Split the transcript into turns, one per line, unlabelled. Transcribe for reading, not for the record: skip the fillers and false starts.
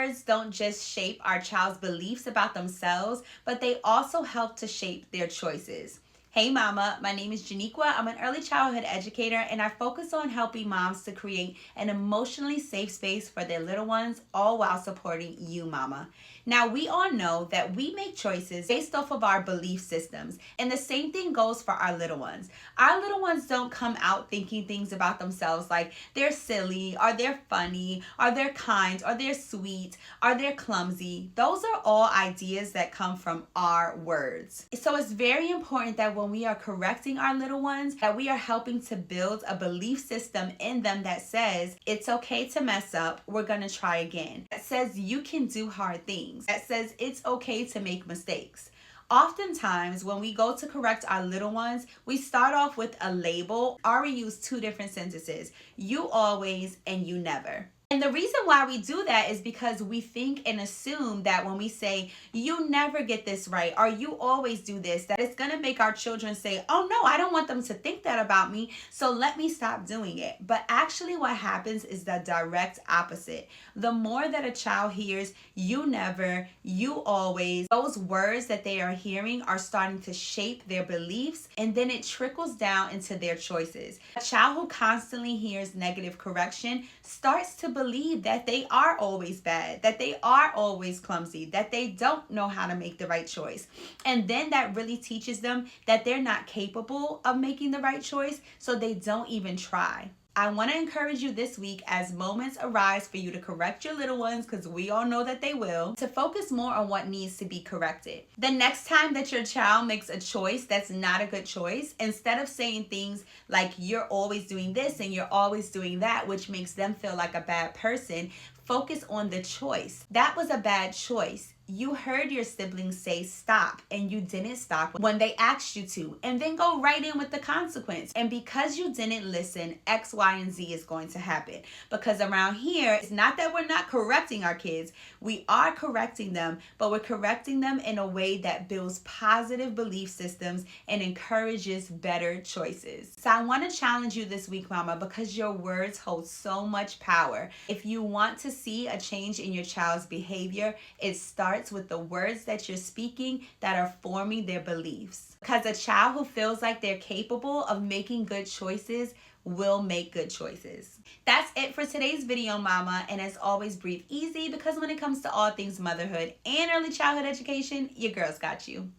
words don't just shape our child's beliefs about themselves, but they also help to shape their choices. Hey mama, my name is Janiqua. I'm an early childhood educator and I focus on helping moms to create an emotionally safe space for their little ones, all while supporting you mama. Now we all know that we make choices based off of our belief systems, and the same thing goes for our little ones. Our little ones don't come out thinking things about themselves like they're silly, or they're funny, or they're kind, or they're sweet, or they're clumsy. Those are all ideas that come from our words. So it's very important that when we are correcting our little ones, that we are helping to build a belief system in them that says it's okay to mess up, we're gonna try again. That says you can do hard things. That says it's okay to make mistakes. Oftentimes, when we go to correct our little ones, we start off with a label, or we use two different sentences: you always and you never. And the reason why we do that is because we think and assume that when we say, you never get this right, or you always do this, that it's going to make our children say, oh no, I don't want them to think that about me, so let me stop doing it. But actually what happens is the direct opposite. The more that a child hears, you never, you always, those words that they are hearing are starting to shape their beliefs, and then it trickles down into their choices. A child who constantly hears negative correction starts to believe that they are always bad, that they are always clumsy, that they don't know how to make the right choice. And then that really teaches them that they're not capable of making the right choice, so they don't even try. I want to encourage you this week, as moments arise for you to correct your little ones, because we all know that they will, to focus more on what needs to be corrected. The next time that your child makes a choice that's not a good choice, instead of saying things like you're always doing this and you're always doing that, which makes them feel like a bad person, focus on the choice. That was a bad choice. You heard your siblings say stop and you didn't stop when they asked you to, and then go right in with the consequence. And because you didn't listen, X, Y, and Z is going to happen. Because around here, it's not that we're not correcting our kids. We are correcting them, but we're correcting them in a way that builds positive belief systems and encourages better choices. So I want to challenge you this week, mama, because your words hold so much power. If you want to see a change in your child's behavior, it starts with the words that you're speaking that are forming their beliefs. Because a child who feels like they're capable of making good choices will make good choices. That's it for today's video, mama. And as always, breathe easy, because when it comes to all things motherhood and early childhood education, your girl's got you.